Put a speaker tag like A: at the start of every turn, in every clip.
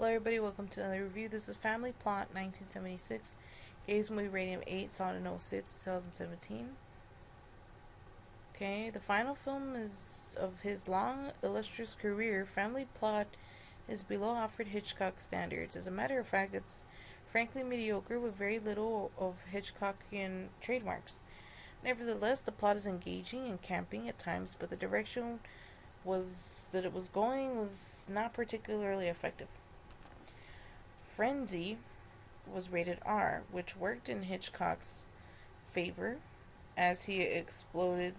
A: Hello everybody, welcome to another review. This is Family Plot 1976. Games movie rating of 8, saw it in 06, 2017. Okay, the final film is of his long, illustrious career. Family Plot is below Alfred Hitchcock's standards. As a matter of fact, it's frankly mediocre with very little of Hitchcockian trademarks. Nevertheless, the plot is engaging and camping at times, but the direction it was going was not particularly effective. Frenzy was rated R, which worked in Hitchcock's favor as he exploited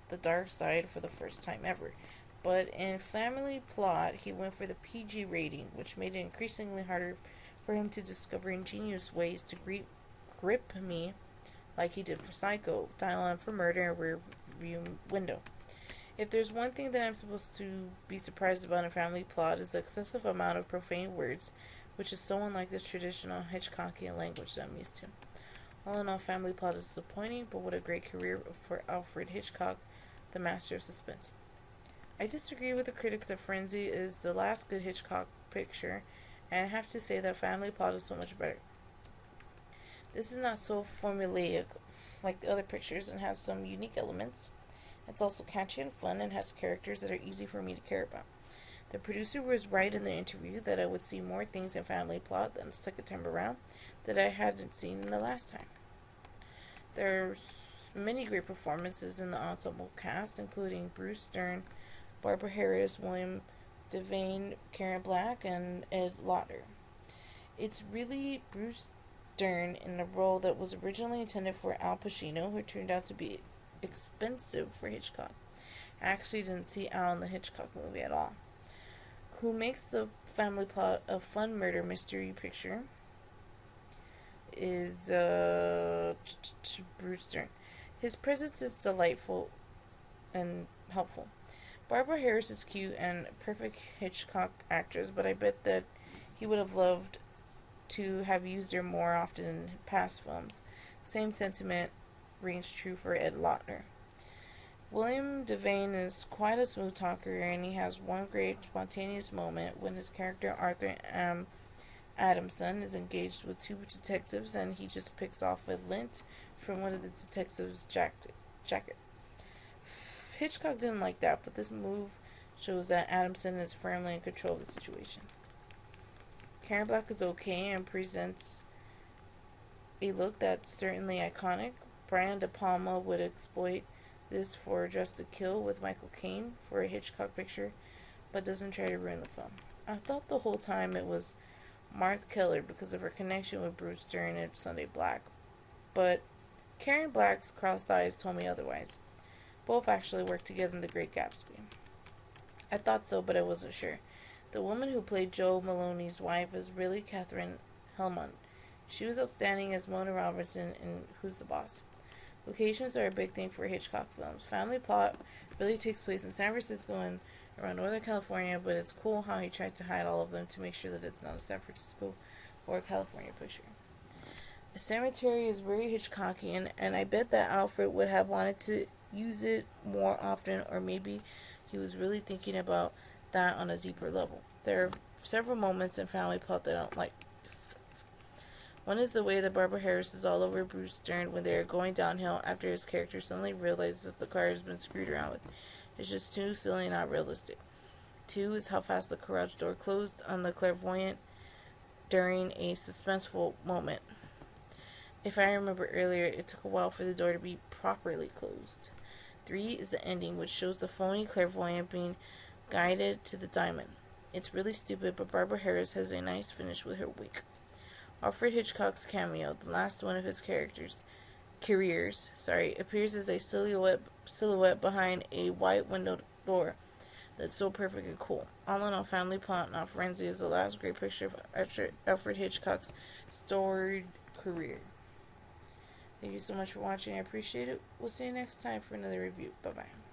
A: the dark side for the first time ever. But in Family Plot, he went for the PG rating, which made it increasingly harder for him to discover ingenious ways to grip me like he did for Psycho, Dial M for Murder, and Rear View Window. If there's one thing that I'm supposed to be surprised about in Family Plot is the excessive amount of profane words, which is so unlike the traditional Hitchcockian language that I'm used to. All in all, Family Plot is disappointing, but what a great career for Alfred Hitchcock, the master of suspense. I disagree with the critics that Frenzy is the last good Hitchcock picture, and I have to say that Family Plot is so much better. This is not so formulaic like the other pictures and has some unique elements. It's also catchy and fun and has characters that are easy for me to care about. The producer was right in the interview that I would see more things in Family Plot than the second time around that I hadn't seen in the last time. There's many great performances in the ensemble cast, including Bruce Dern, Barbara Harris, William Devane, Karen Black, and Ed Lauter. It's really Bruce Dern in a role that was originally intended for Al Pacino, who turned out to be expensive for Hitchcock. I actually didn't see Al in the Hitchcock movie at all. Who makes the Family Plot a fun murder mystery picture is Bruce Dern. His presence is delightful and helpful. Barbara Harris is cute and perfect Hitchcock actress, but I bet that he would have loved to have used her more often in past films. Same sentiment rings true for Ed Lauter. William Devane is quite a smooth talker, and he has one great spontaneous moment when his character Arthur Adamson is engaged with two detectives, and he just picks off a lint from one of the detectives' jacket. Hitchcock didn't like that, but this move shows that Adamson is firmly in control of the situation. Karen Black is okay and presents a look that's certainly iconic. Brian De Palma would exploit this for Dress to Kill with Michael Caine for a Hitchcock picture, but doesn't try to ruin the film. I thought the whole time it was Martha Keller because of her connection with Bruce Dern and Sunday Black, but Karen Black's crossed eyes told me otherwise. Both actually worked together in The Great Gatsby. I thought so, but I wasn't sure. The woman who played Joe Maloney's wife is really Katherine Helmond. She was outstanding as Mona Robertson in Who's the Boss. Locations are a big thing for Hitchcock films. Family Plot really takes place in San Francisco and around Northern California, but it's cool how he tried to hide all of them to make sure that it's not a San Francisco or a California picture. A cemetery is very Hitchcockian, and I bet that Alfred would have wanted to use it more often, or maybe he was really thinking about that on a deeper level. There are several moments in Family Plot that I don't like. One is the way that Barbara Harris is all over Bruce Dern when they are going downhill after his character suddenly realizes that the car has been screwed around with. It's just too silly and not realistic. 2 is how fast the garage door closed on the clairvoyant during a suspenseful moment. If I remember earlier, it took a while for the door to be properly closed. 3 is the ending, which shows the phony clairvoyant being guided to the diamond. It's really stupid, but Barbara Harris has a nice finish with her wig. Alfred Hitchcock's Cameo, the last one of his careers, appears as a silhouette behind a white window door that's so perfect and cool. All in all, Family Plot, not Frenzy, is the last great picture of Alfred Hitchcock's storied career. Thank you so much for watching. I appreciate it. We'll see you next time for another review. Bye-bye.